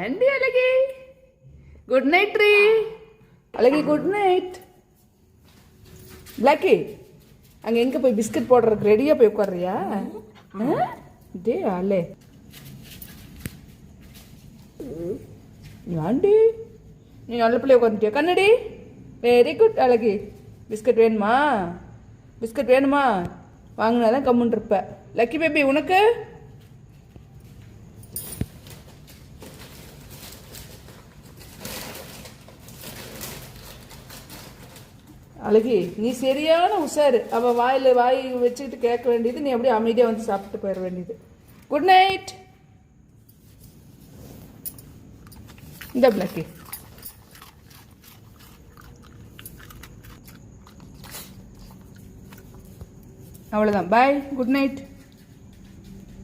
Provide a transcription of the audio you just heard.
ஏண்டி அழகி, good night ரீ. அழகி குட் நைட். பிளாக்கி, அங்கே எங்கே போய் பிஸ்கட் போடுறதுக்கு ரெடியாக போய் உட்காடுறியா? டே ஆலே ஆண்டி, நீ நல்ல பிள்ளைய உட்காந்துட்டியா கண்ணடி? வெரி குட் அழகி. பிஸ்கட் வேணுமா? பிஸ்கட் வேணுமா? வாங்கினாதான் கம்முன்னு இருப்ப. லக்கி பேபி உனக்கு? அழகி, நீ சரியான உஷாரு. அவள் வாயில் வாய் வச்சுக்கிட்டு கேட்க வேண்டியது, நீ அப்படியே அமைதியாக வந்து சாப்பிட்டு போயிட வேண்டியது. Good night. இந்த பிளாக்கி, அவ்வளோதான். பாய், குட் நைட்.